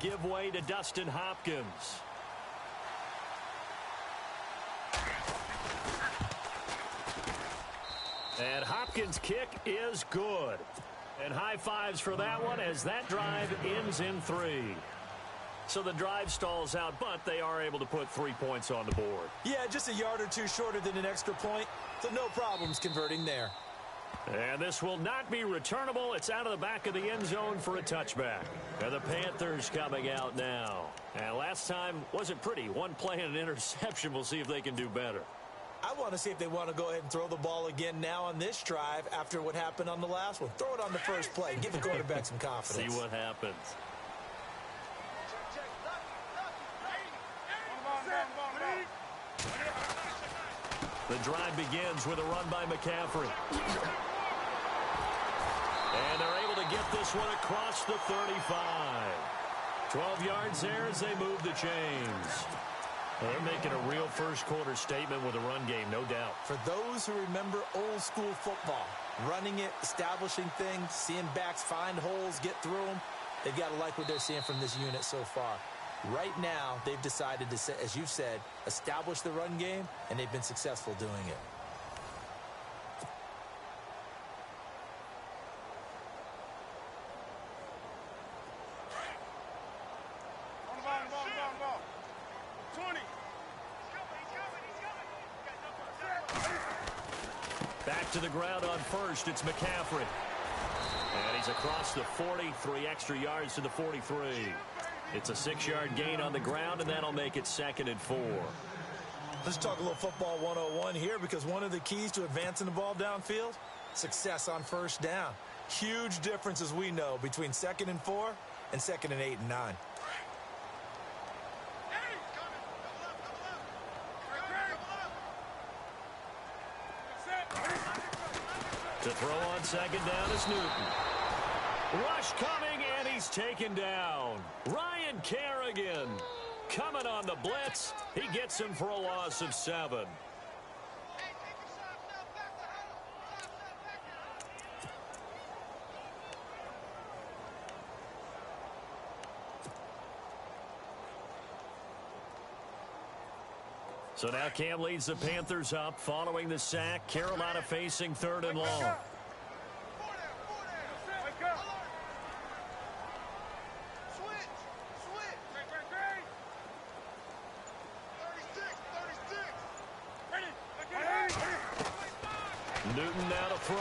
give way to Dustin Hopkins. And Hopkins' kick is good. And high fives for that one as that drive ends in 3. So the drive stalls out, but they are able to put 3 points on the board. Yeah, just a yard or two shorter than an extra point, so no problems converting there. And this will not be returnable. It's out of the back of the end zone for a touchback. And the Panthers coming out now. And last time wasn't pretty. One play and an interception. We'll see if they can do better. I want to see if they want to go ahead and throw the ball again now on this drive after what happened on the last one. Throw it on the first play. Give the quarterback some confidence. See what happens. The drive begins with a run by McCaffrey. And they're able to get this one across the 35. 12 yards there as they move the chains. They're making a real first-quarter statement with a run game, no doubt. For those who remember old-school football, running it, establishing things, seeing backs find holes, get through them, they've got to like what they're seeing from this unit so far. Right now, they've decided to, as you've said, establish the run game, and they've been successful doing it. Back to the ground on first. It's McCaffrey. And he's across the 40, 3 extra yards to the 43. It's a 6-yard gain on the ground, and that'll make it 2nd and 4. Let's talk a little football 101 here, because one of the keys to advancing the ball downfield, success on first down. Huge difference, as we know, between 2nd and 4 and 2nd and 8 and 9. To throw on 2nd down is Newton. Rush coming, and he's taken down. Ryan Kerrigan coming on the blitz. He gets him for a loss of 7. So now Cam leads the Panthers up following the sack. Carolina facing 3rd and long. Newton now to throw.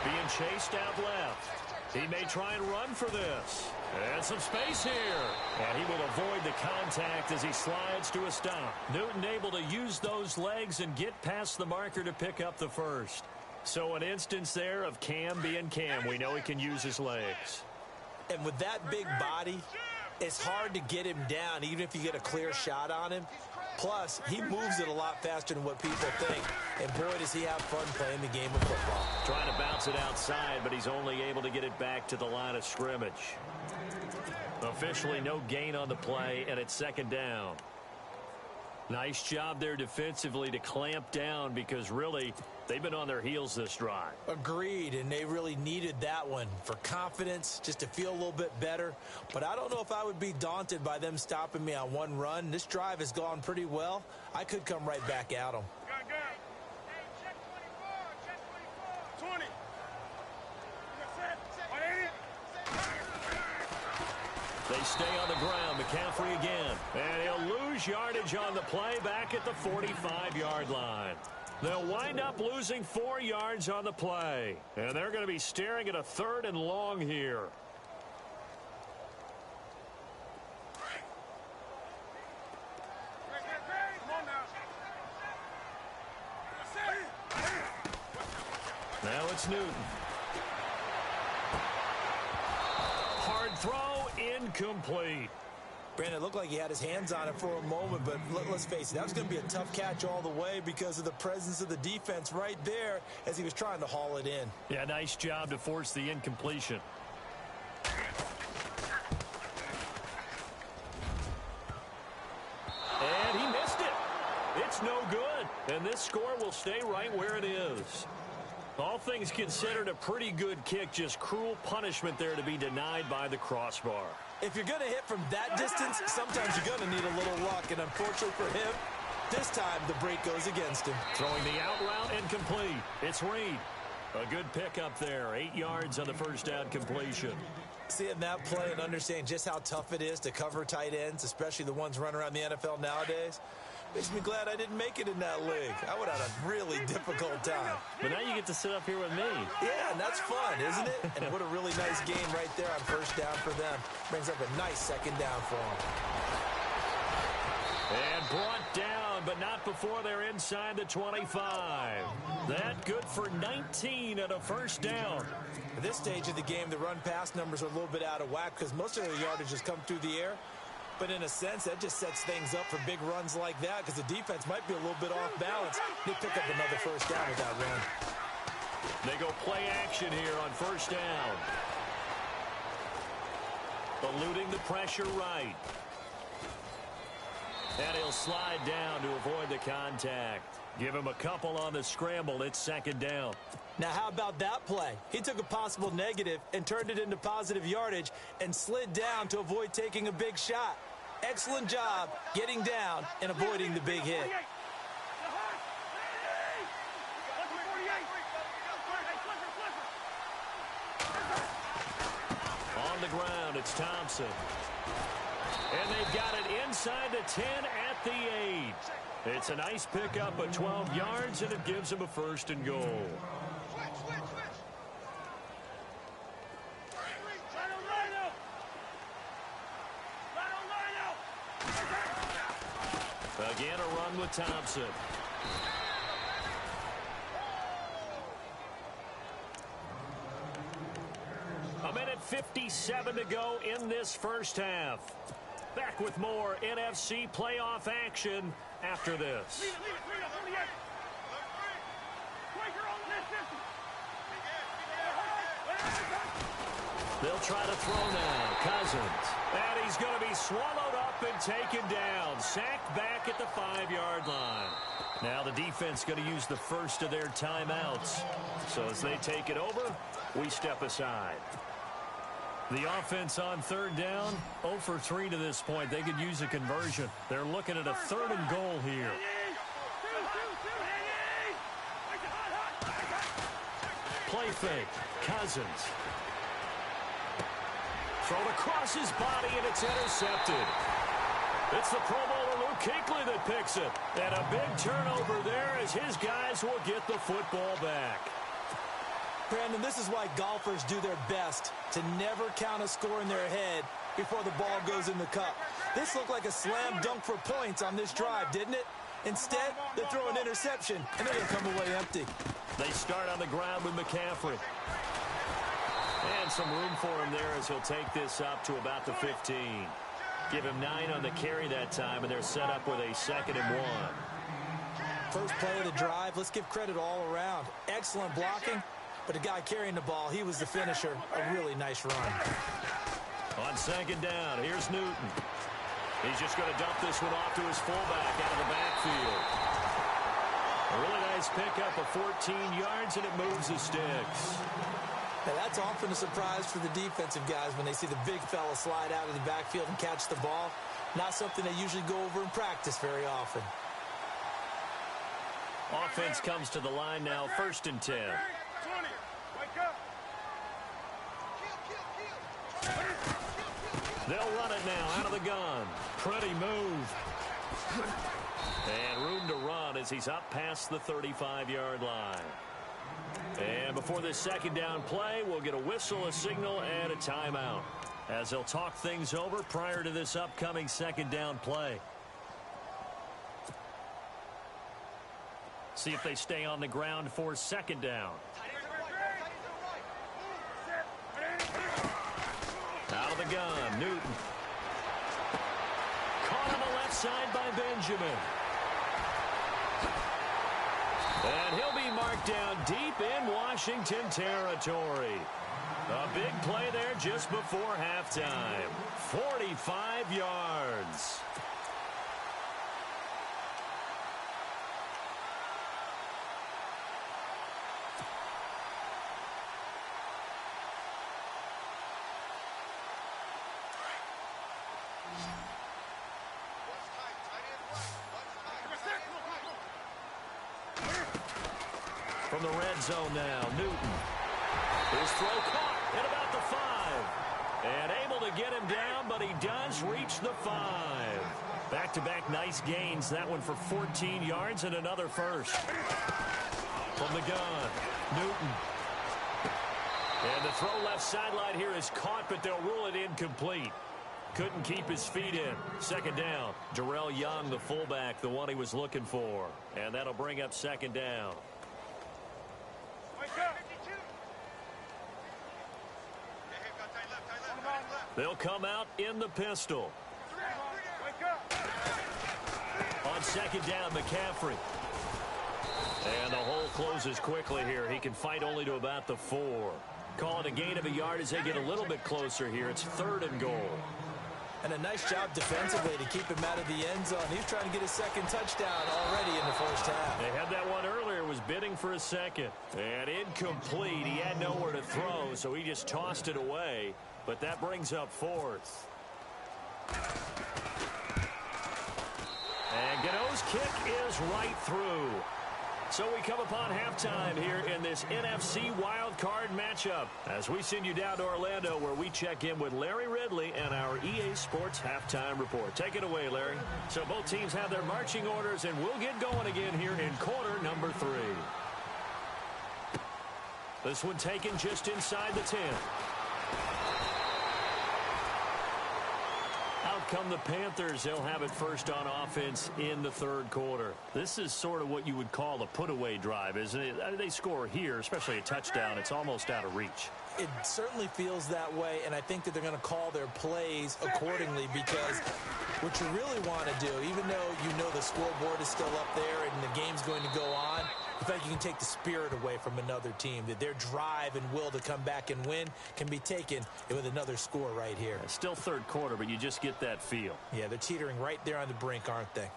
Being chased out left. He may try and run for this. And some space here. And he will avoid the contact as he slides to a stop. Newton able to use those legs and get past the marker to pick up the first. So an instance there of Cam being Cam. We know he can use his legs. And with that big body, it's hard to get him down, even if you get a clear shot on him. Plus, he moves it a lot faster than what people think. And boy, does he have fun playing the game of football. Trying to bounce it outside, but he's only able to get it back to the line of scrimmage. Officially no gain on the play, and it's 2nd down. Nice job there defensively to clamp down, because really they've been on their heels this drive. Agreed, and they really needed that one for confidence, just to feel a little bit better. But I don't know if I would be daunted by them stopping me on one run. This drive has gone pretty well. I could come right back at them. They stay on the ground. McCaffrey again. And he'll lose yardage on the play back at the 45-yard line. They'll wind up losing 4 yards on the play. And they're going to be staring at a 3rd and long here. Now it's Newton. Hard throw, incomplete. Brandon, it looked like he had his hands on it for a moment, but let's face it, that was going to be a tough catch all the way because of the presence of the defense right there as he was trying to haul it in. Yeah, nice job to force the incompletion. And he missed it. It's no good. And this score will stay right where it is. All things considered, a pretty good kick, just cruel punishment there to be denied by the crossbar. If you're going to hit from that distance, sometimes you're going to need a little luck. And unfortunately for him, this time the break goes against him. Throwing the out route incomplete. It's Reed. A good pickup there. 8 yards on the first down completion. Seeing that play and understanding just how tough it is to cover tight ends, especially the ones running around the NFL nowadays, makes me glad I didn't make it in that league. I would have had a really difficult time. But now you get to sit up here with me. Yeah, and that's fun, isn't it? And what a really nice game right there on first down for them. Brings up a nice second down for them. And brought down, but not before they're inside the 25. That good for 19 at a first down. At this stage of the game, the run-pass numbers are a little bit out of whack because most of their yardage has come through the air. But in a sense, that just sets things up for big runs like that because the defense might be a little bit off balance. They pick up another first down with that run. They go play action here on first down. Eluding the pressure right. And he'll slide down to avoid the contact. Give him a couple on the scramble. It's second down. Now, how about that play? He took a possible negative and turned it into positive yardage and slid down to avoid taking a big shot. Excellent job getting down and avoiding the big hit. On the ground, it's Thompson. And they've got it inside the 10 at the 8. It's a nice pickup of 12 yards, and it gives them a first and goal. Again, a run with Thompson. A minute 57 to go in this first half. Back with more NFC playoff action after this. They'll try to throw now. Cousins. And he's going to be swallowed up and taken down. Sacked back at the 5-yard line. Now the defense going to use the first of their timeouts. So as they take it over, we step aside. The offense on third down, 0 for 3 to this point. They could use a conversion. They're looking at a 3rd and goal here. Play fake. Cousins. Thrown across his body, and it's intercepted. It's the Pro Bowler Luke Kuechly that picks it. And a big turnover there as his guys will get the football back. Brandon, this is why golfers do their best to never count a score in their head before the ball goes in the cup. This looked like a slam dunk for points on this drive, didn't it? Instead, they throw an interception, and they're going to come away empty. They start on the ground with McCaffrey. And some room for him there as he'll take this up to about the 15. Give him 9 on the carry that time, and they're set up with a 2nd and 1. First play of the drive, let's give credit all around. Excellent blocking, but the guy carrying the ball, he was the finisher. A really nice run. On second down, here's Newton. He's just going to dump this one off to his fullback out of the backfield. A really nice pickup of 14 yards, and it moves the sticks. Now, that's often a surprise for the defensive guys when they see the big fella slide out of the backfield and catch the ball. Not something they usually go over in practice very often. Offense comes to the line now, 1st and 10. They'll run it now out of the gun. Pretty move. And room to run as he's up past the 35-yard line. And before this second down play, we'll get a whistle, a signal, and a timeout as they'll talk things over prior to this upcoming second down play. See if they stay on the ground for second down. Out of the gun, Newton. Caught on the left side by Benjamin. And he'll be marked down deep in Washington territory. A big play there just before halftime. 45 yards. From the red zone now, Newton. His throw caught at about the 5. And able to get him down, but he does reach the 5. Back-to-back nice gains. That one for 14 yards and another first. From the gun, Newton. And the throw left sideline here is caught, but they'll rule it incomplete. Couldn't keep his feet in. Second down. Darrell Young, the fullback, the one he was looking for. And that'll bring up second down. They'll come out in the pistol. On second down, McCaffrey. And the hole closes quickly here. He can fight only to about the 4. Call it a gain of a yard as they get a little bit closer here. It's 3rd and goal. And a nice job defensively to keep him out of the end zone. He was trying to get his second touchdown already in the first half. They had that one earlier, was bidding for a second. And incomplete. He had nowhere to throw, so he just tossed it away. But that brings up 4th. And Gano's kick is right through. So we come upon halftime here in this NFC wildcard matchup as we send you down to Orlando where we check in with Larry Ridley and our EA Sports Halftime Report. Take it away, Larry. So both teams have their marching orders, and we'll get going again here in quarter number 3. This one taken just inside the 10. Out come the Panthers. They'll have it first on offense in the 3rd quarter. This is sort of what you would call a put-away drive, isn't it? I mean, they score here, especially a touchdown. It's almost out of reach. It certainly feels that way, and I think that they're going to call their plays accordingly because what you really want to do, even though you know the scoreboard is still up there and the game's going to go on, in fact, you can take the spirit away from another team, that their drive and will to come back and win can be taken with another score right here. It's still 3rd quarter, but you just get that feel. Yeah, they're teetering right there on the brink, aren't they?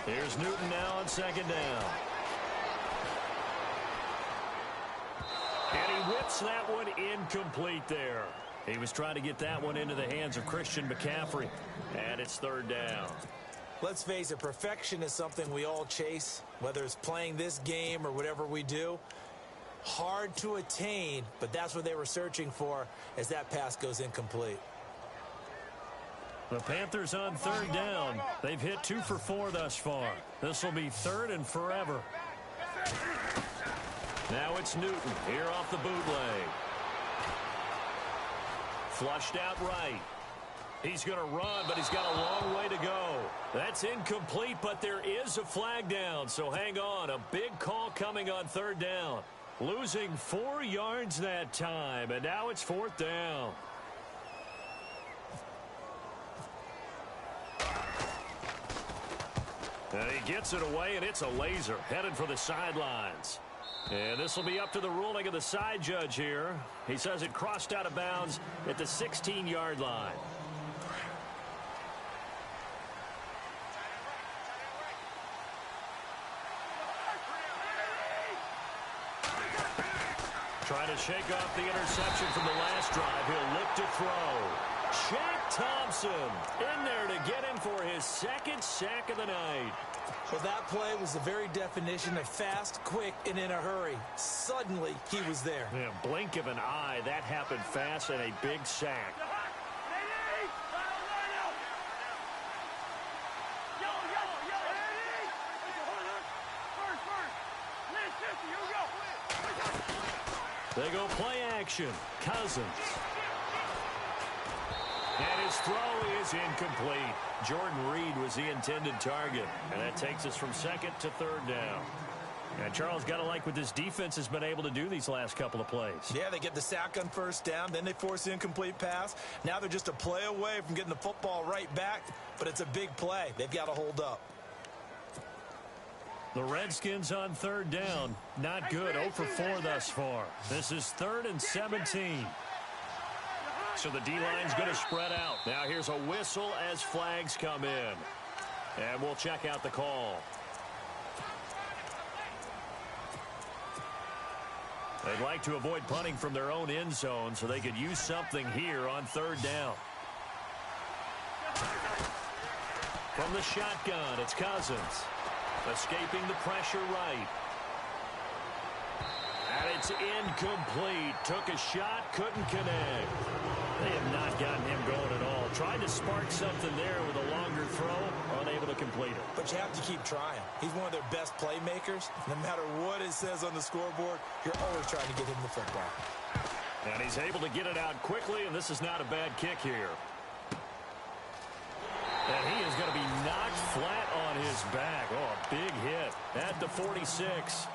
Here's Newton now on second down. And he whips that one incomplete there. He was trying to get that one into the hands of Christian McCaffrey. And it's 3rd down. Let's face it, perfection is something we all chase, whether it's playing this game or whatever we do. Hard to attain, but that's what they were searching for as that pass goes incomplete. The Panthers on 3rd down. They've hit 2 for 4 thus far. This will be 3rd and forever. Now it's Newton here off the bootleg. Flushed out right. He's going to run, but he's got a long way to go. That's incomplete, but there is a flag down, so hang on. A big call coming on 3rd down. Losing 4 yards that time, and now it's 4th down. And he gets it away, and it's a laser headed for the sidelines. And this will be up to the ruling of the side judge here. He says it crossed out of bounds at the 16-yard line. Trying to shake off the interception from the last drive. He'll look to throw. Shaq Thompson in there to get him for his 2nd sack of the night. Well, that play was the very definition of fast, quick, and in a hurry. Suddenly, he was there. Yeah, blink of an eye. That happened fast and a big sack. They go play action. Cousins. And his throw is incomplete. Jordan Reed was the intended target. And that takes us from 2nd to 3rd down. And Charles, got to like what this defense has been able to do these last couple of plays. Yeah, they get the sack on 1st down. Then they force the incomplete pass. Now they're just a play away from getting the football right back. But it's a big play. They've got to hold up. The Redskins on 3rd down. Not good. 0 for 4 thus far. This is 3rd and 17. So the D-line's going to spread out. Now here's a whistle as flags come in. And we'll check out the call. They'd like to avoid punting from their own end zone so they could use something here on 3rd down. From the shotgun, it's Cousins. Escaping the pressure right. And it's incomplete. Took a shot, couldn't connect. They have not gotten him going at all. Tried to spark something there with a longer throw, unable to complete it. But you have to keep trying. He's one of their best playmakers. No matter what it says on the scoreboard, you're always trying to get him the football. And he's able to get it out quickly, and this is not a bad kick here. And he is going to be knocked flat on his back. Oh, a big hit at the 46.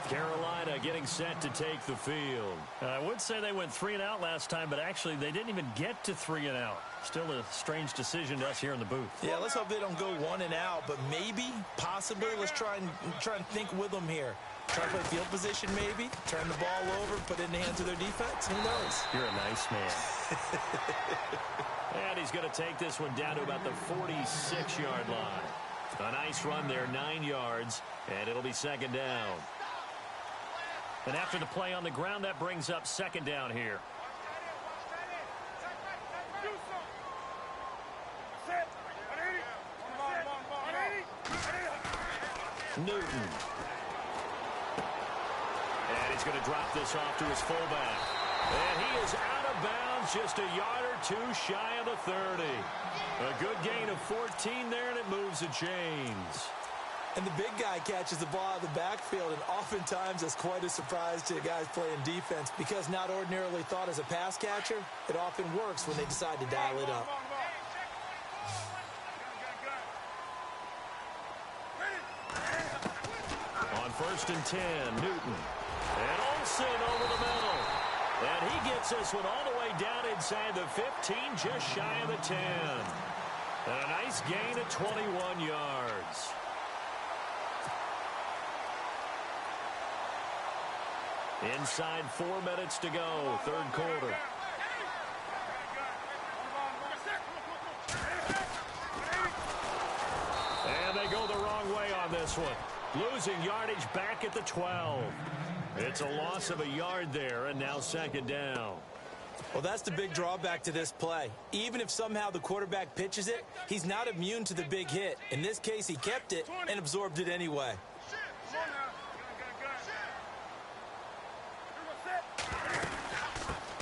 Carolina getting set to take the field. I would say they went 3 and out last time, but actually they didn't even get to 3 and out. Still a strange decision to us here in the booth. Yeah, let's hope they don't go 1 and out, but maybe, possibly, let's try and think with them here. Try to play field position maybe, turn the ball over, put it in the hands of their defense. Who knows? You're a nice man. And he's going to take this one down to about the 46-yard line. A nice run there, 9 yards, and it'll be second down. And after the play on the ground, that brings up second down here. Newton. And he's going to drop this off to his fullback. And he is out of bounds, just a yard or two shy of the 30. A good gain of 14 there, and it moves the chains. And the big guy catches the ball out of the backfield, and oftentimes that's quite a surprise to guys playing defense because not ordinarily thought as a pass catcher, it often works when they decide to dial it up. On 1st and 10, Newton. And Olsen over the middle. And he gets this one all the way down inside the 15, just shy of the 10. And a nice gain of 21 yards. Inside 4 minutes to go, third quarter. And they go the wrong way on this one. Losing yardage back at the 12. It's a loss of a yard there, and now second down. Well, that's the big drawback to this play. Even if somehow the quarterback pitches it, he's not immune to the big hit. In this case, he kept it and absorbed it anyway.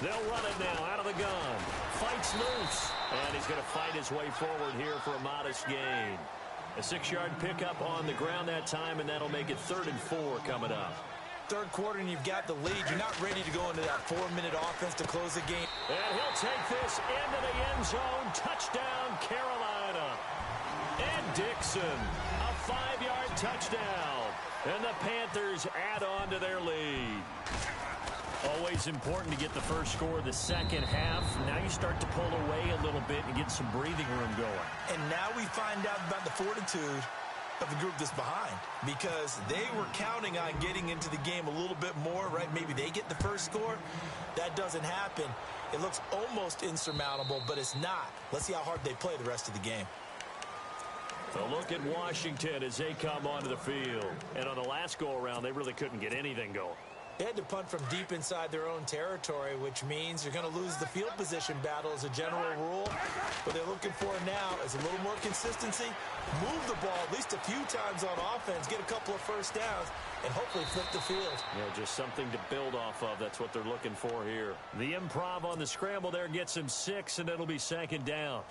They'll run it now out of the gun. Fights loose. And he's going to fight his way forward here for a modest gain. A 6-yard pickup on the ground that time, and that'll make it 3rd and 4 coming up. Third quarter, and you've got the lead. You're not ready to go into that 4-minute offense to close the game. And he'll take this into the end zone. Touchdown, Carolina. And Dixon, a 5-yard touchdown. And the Panthers add on to their lead. Always important to get the first score of the second half. Now you start to pull away a little bit and get some breathing room going. And now we find out about the fortitude of the group that's behind, because they were counting on getting into the game a little bit more, right? Maybe they get the first score. That doesn't happen. It looks almost insurmountable, but it's not. Let's see how hard they play the rest of the game. A look at Washington as they come onto the field. And on the last go-around, they really couldn't get anything going. They had to punt from deep inside their own territory, which means you're going to lose the field position battle as a general rule. What they're looking for now is a little more consistency, move the ball at least a few times on offense, get a couple of first downs, and hopefully flip the field. Yeah, just something to build off of. That's what they're looking for here. The improv on the scramble there gets him 6, and it'll be second down.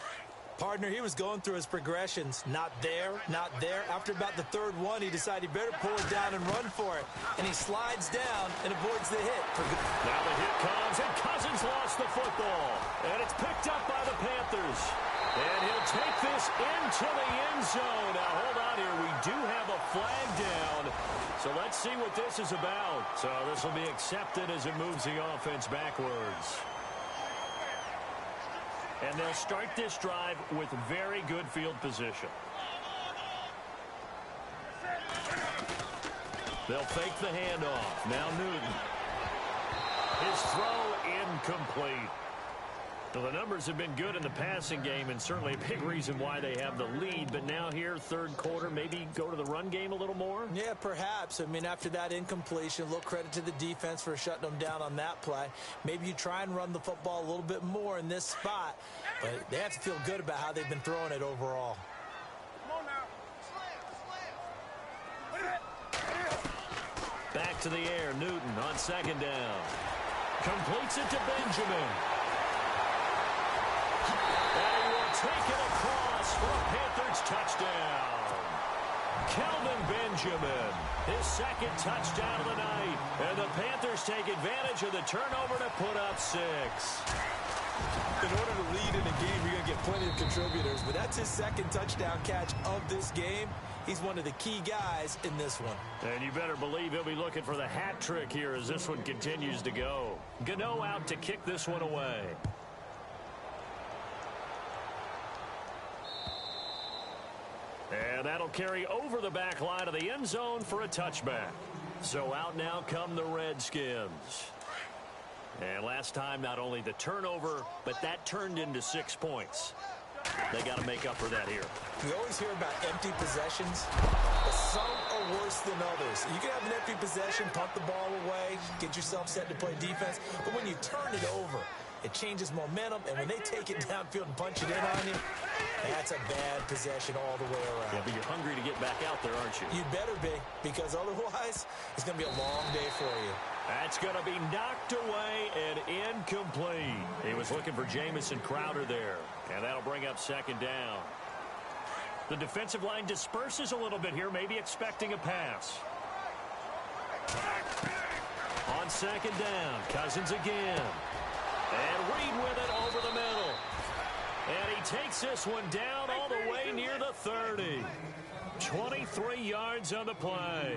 Partner, he was going through his progressions. Not there, not there. After about the third one, he decided he better pull it down and run for it. And he slides down and avoids the hit. Now the hit comes, and Cousins lost the football. And it's picked up by the Panthers. And he'll take this into the end zone. Now, hold on here. We do have a flag down. So let's see what this is about. So this will be accepted as it moves the offense backwards. And they'll start this drive with very good field position. They'll fake the handoff. Now Newton. His throw incomplete. Well, the numbers have been good in the passing game, and certainly a big reason why they have the lead. But now here, third quarter, maybe go to the run game a little more? Yeah, perhaps. I mean, after that incompletion, a little credit to the defense for shutting them down on that play. Maybe you try and run the football a little bit more in this spot. But they have to feel good about how they've been throwing it overall. to the air. Newton on second down. Completes it to Benjamin. And he will take it across for a Panthers touchdown. Kelvin Benjamin, his second touchdown of the night. And the Panthers take advantage of the turnover to put up 6. In order to lead in a game, you're going to get plenty of contributors, but that's his second touchdown catch of this game. He's one of the key guys in this one. And you better believe he'll be looking for the hat trick here as this one continues to go. Gano out to kick this one away. And that'll carry over the back line of the end zone for a touchback. So out now come the Redskins. And last time, not only the turnover, but that turned into 6 points. They got to make up for that here. We always hear about empty possessions, but some are worse than others. You can have an empty possession, punt the ball away, get yourself set to play defense, but when you turn it over, it changes momentum, and when they take it downfield and punch it in on you, that's a bad possession all the way around. Yeah, but you're hungry to get back out there, aren't you? You better be, because otherwise, it's going to be a long day for you. That's going to be knocked away and incomplete. He was looking for Jamison Crowder there, and that'll bring up second down. The defensive line disperses a little bit here, maybe expecting a pass. On second down, Cousins again. And Reed with it over the middle. And he takes this one down all the way near the 30. 23 yards on the play.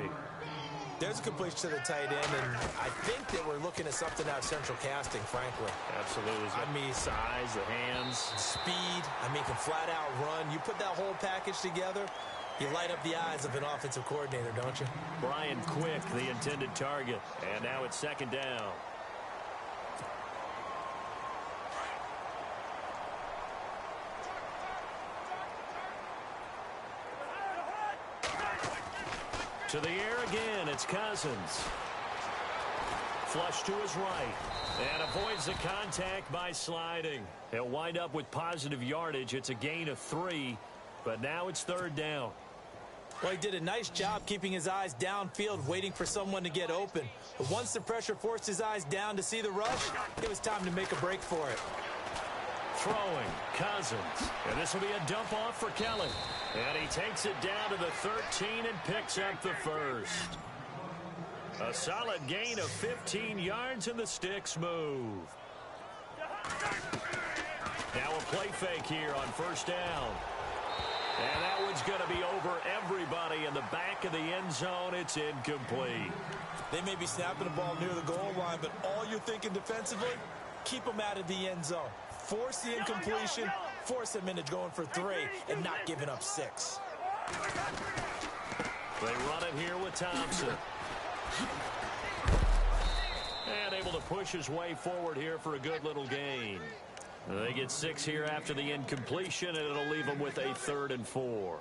There's a completion to the tight end, and I think that we're looking at something out of central casting, frankly. Absolutely. I mean, size, the hands. Speed. I mean, can flat out run. You put that whole package together, you light up the eyes of an offensive coordinator, don't you? Brian Quick, the intended target. And now it's second down. To the air again, it's Cousins. Flush to his right. And avoids the contact by sliding. He'll wind up with positive yardage. It's a gain of 3, but now it's third down. Well, he did a nice job keeping his eyes downfield, waiting for someone to get open. But once the pressure forced his eyes down to see the rush, it was time to make a break for it. Throwing, Cousins. And this will be a dump off for Kelly. And he takes it down to the 13 and picks up the first. A solid gain of 15 yards and the sticks move. Now a play fake here on first down. And that one's going to be over everybody in the back of the end zone. It's incomplete. They may be snapping the ball near the goal line, but all you're thinking defensively, keep them out of the end zone. Force the incompletion, force them into going for 3, and not giving up 6. They run it here with Thompson. And able to push his way forward here for a good little gain. They get 6 here after the incompletion, and it'll leave them with a 3rd and 4.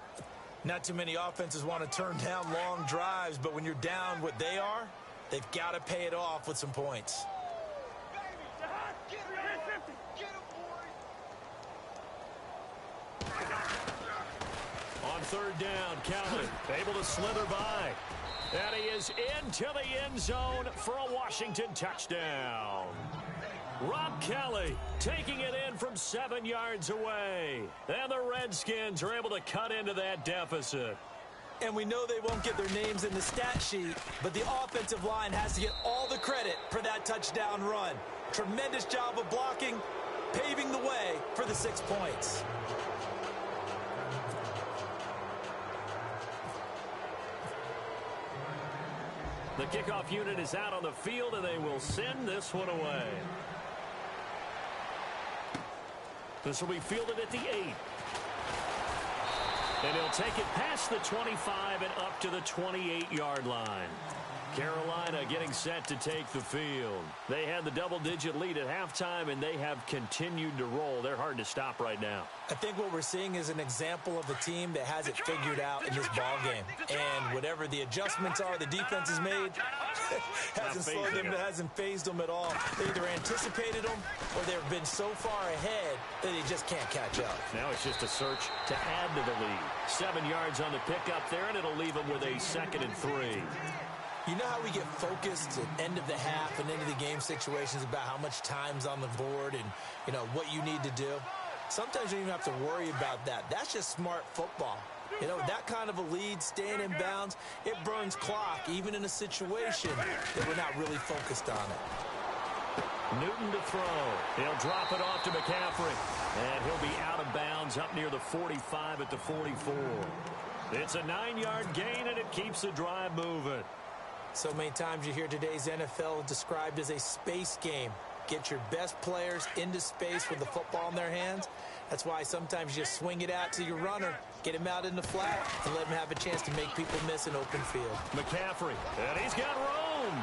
Not too many offenses want to turn down long drives, but when you're down what they are, they've got to pay it off with some points. On third down, Kelly able to slither by. And he is into the end zone for a Washington touchdown. Rob Kelly taking it in from 7 yards away. And the Redskins are able to cut into that deficit. And we know they won't get their names in the stat sheet, but the offensive line has to get all the credit for that touchdown run. Tremendous job of blocking, paving the way for the 6 points. The kickoff unit is out on the field, and they will send this one away. This will be fielded at the 8. And he'll take it past the 25 and up to the 28-yard line. Carolina getting set to take the field. They had the double-digit lead at halftime, and they have continued to roll. They're hard to stop right now. I think what we're seeing is an example of a team that has it figured out in this ballgame. And whatever the adjustments are the defense has made, hasn't slowed them, hasn't phased them at all. They either anticipated them or they've been so far ahead that they just can't catch up. Now it's just a search to add to the lead. 7 yards on the pickup there, and it'll leave them with a 2nd and 3. You know how we get focused at end of the half and into the game situations about how much time's on the board and, what you need to do? Sometimes you don't even have to worry about that. That's just smart football. That kind of a lead, staying in bounds, it burns clock, even in a situation that we're not really focused on it. Newton to throw. He'll drop it off to McCaffrey. And he'll be out of bounds up near the 45 at the 44. It's a 9-yard gain, and it keeps the drive moving. So many times you hear today's NFL described as a space game. Get your best players into space with the football in their hands. That's why sometimes you just swing it out to your runner, get him out in the flat, and let him have a chance to make people miss an open field. McCaffrey, and he's got room.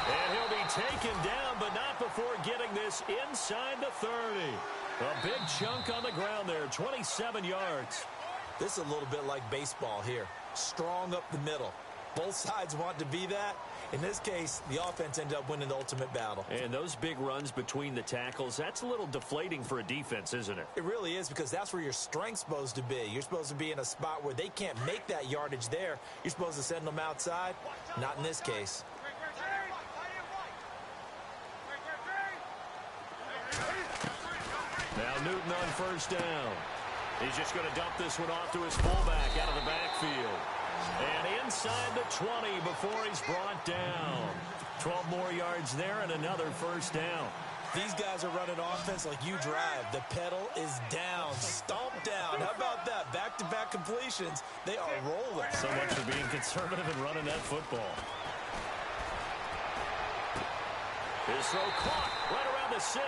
And he'll be taken down, but not before getting this inside the 30. A big chunk on the ground there, 27 yards. This is a little bit like baseball here. Strong up the middle. Both sides want to be that. In this case, the offense ended up winning the ultimate battle. And those big runs between the tackles, that's a little deflating for a defense, isn't it? It really is, because that's where your strength's supposed to be. You're supposed to be in a spot where they can't make that yardage there. You're supposed to send them outside. Not in this case. Now Newton on first down. He's just going to dump this one off to his fullback out of the backfield. And inside the 20 before he's brought down. 12 more yards there and another first down. These guys are running offense like you drive. The pedal is down, stomped down. How about that? Back-to-back completions. They are rolling. So much for being conservative and running that football. His throw caught right around the 6.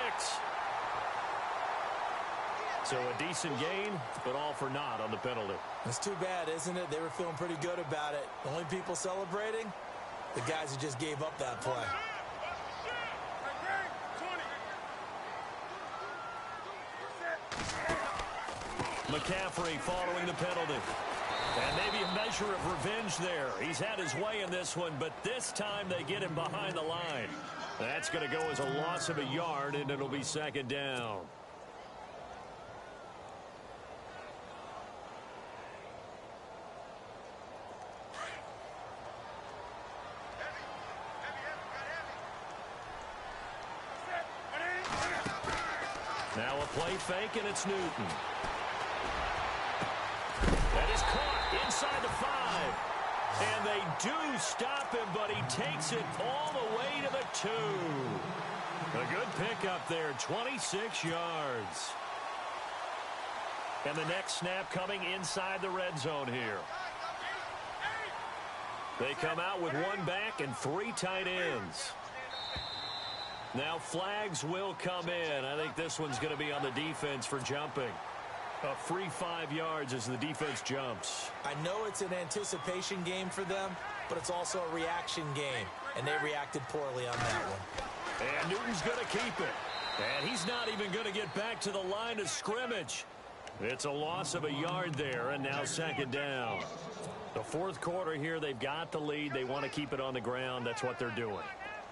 So a decent gain, but all for naught on the penalty. It's too bad, isn't it? They were feeling pretty good about it. The only people celebrating, the guys who just gave up that play. McCaffrey following the penalty. And maybe a measure of revenge there. He's had his way in this one, but this time they get him behind the line. That's going to go as a loss of a yard, and it'll be second down. Now a play fake, and it's Newton. That is caught inside the 5. And they do stop him, but he takes it all the way to the 2. A good pickup there, 26 yards. And the next snap coming inside the red zone here. They come out with one back and 3 tight ends. Now flags will come in. I think this one's going to be on the defense for jumping. A free 5 yards as the defense jumps. I know it's an anticipation game for them, but it's also a reaction game, and they reacted poorly on that one. And Newton's going to keep it. And he's not even going to get back to the line of scrimmage. It's a loss of a yard there, and now second down. The fourth quarter here, they've got the lead. They want to keep it on the ground. That's what they're doing.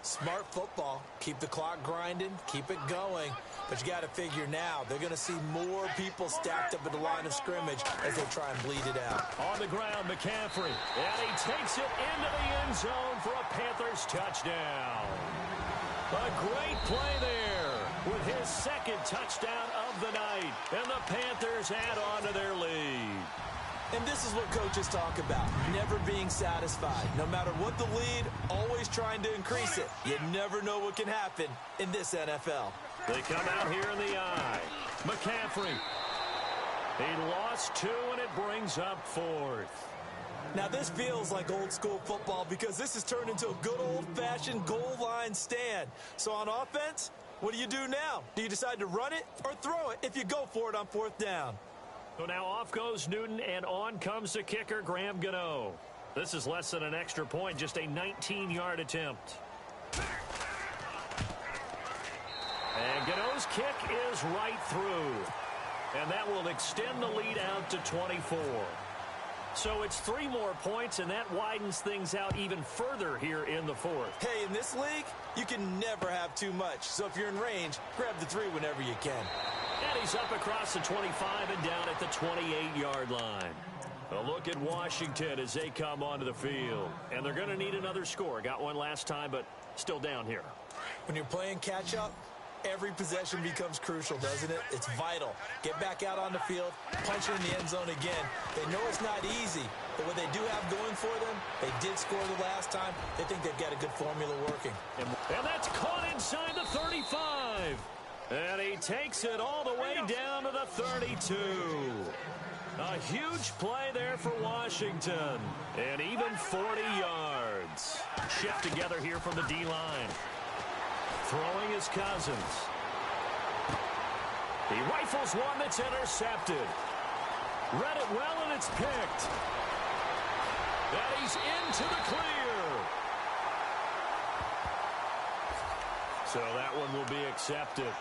Smart football. Keep the clock grinding, keep it going. But you got to figure now, they're going to see more people stacked up at the line of scrimmage as they try and bleed it out. On the ground, McCaffrey. And he takes it into the end zone for a Panthers touchdown. A great play there with his second touchdown of the night. And the Panthers add on to their lead. And this is what coaches talk about, never being satisfied. No matter what the lead, always trying to increase it. You never know what can happen in this NFL. They come out here in the eye. McCaffrey. He lost 2, and it brings up 4th. Now, this feels like old school football because this has turned into a good old-fashioned goal line stand. So on offense, what do you do now? Do you decide to run it or throw it if you go for it on 4th down? So now off goes Newton, and on comes the kicker, Graham Gano. This is less than an extra point, just a 19-yard attempt. And Gano's kick is right through. And that will extend the lead out to 24. So it's 3 more points, and that widens things out even further here in the 4th. Hey, in this league, you can never have too much. So if you're in range, grab the 3 whenever you can. And he's up across the 25 and down at the 28-yard line. A look at Washington as they come onto the field. And they're going to need another score. Got one last time, but still down here. When you're playing catch-up, every possession becomes crucial, doesn't it? It's vital. Get back out on the field, punch it in the end zone again. They know it's not easy, but what they do have going for them, they did score the last time. They think they've got a good formula working. And that's caught inside the 35. And he takes it all the way down to the 32. A huge play there for Washington. And even 40 yards. Shift together here from the D-line. Throwing is Cousins. He rifles one that's intercepted. Read it well, and it's picked. And he's into the clear. So that one will be accepted.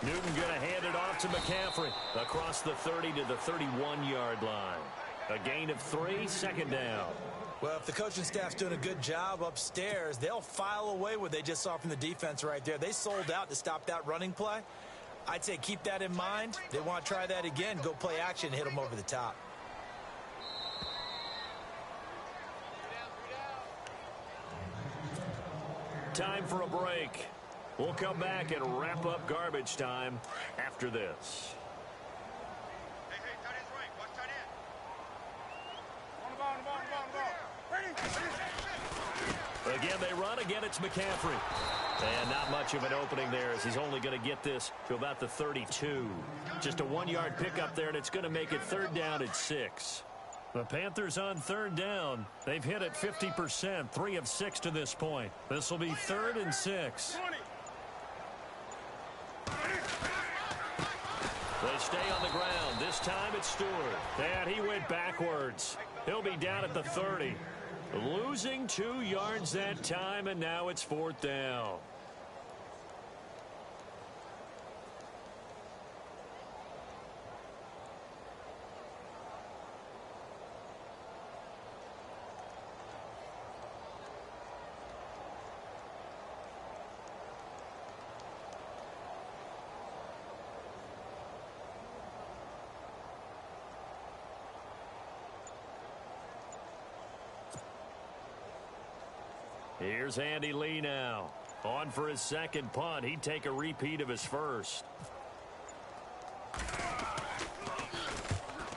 Newton going to hand it off to McCaffrey across the 30 to the 31-yard line. A gain of 3, second down. Well, if the coaching staff's doing a good job upstairs, they'll file away what they just saw from the defense right there. They sold out to stop that running play. I'd say keep that in mind. They want to try that again. Go play action, hit them over the top. Time for a break. We'll come back and wrap up garbage time after this. Hey, tight end's right. Watch tight end. On the ball. Again, they run. Again, it's McCaffrey. And not much of an opening there as he's only going to get this to about the 32. Just a 1-yard pickup there, and it's going to make it third down at 6. The Panthers on third down. They've hit it 50%, 3 of 6 to this point. This will be 3rd and 6. They stay on the ground. This time it's Stewart. And he went backwards. He'll be down at the 30. Losing 2 yards that time, and now it's 4th down. Here's Andy Lee now. On for his second punt. He'd take a repeat of his first.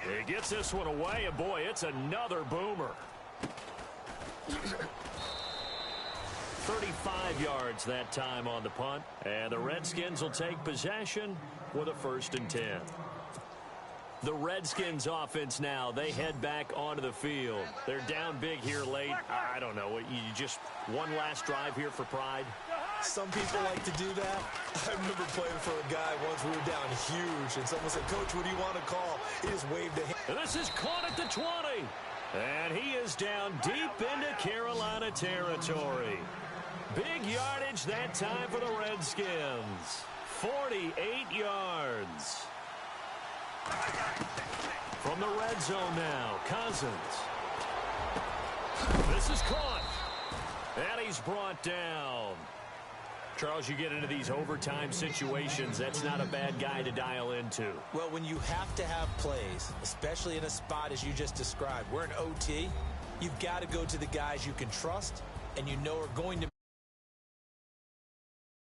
He gets this one away, and boy, it's another boomer. 35 yards that time on the punt. And the Redskins will take possession with a 1st and 10. The Redskins offense now, they head back onto the field. They're down big here late. I don't know. You just one last drive here for pride? Some people like to do that. I remember playing for a guy once. We were down huge, and someone said, "Coach, what do you want to call?" He just waved a hand. And this is caught at the 20. And he is down deep into Carolina territory. Big yardage that time for the Redskins. 48 yards. From the red zone now, Cousins. This is caught. And he's brought down. Charles, you get into these overtime situations, that's not a bad guy to dial into. Well, when you have to have plays, especially in a spot as you just described, we're in OT, you've got to go to the guys you can trust and you know are going to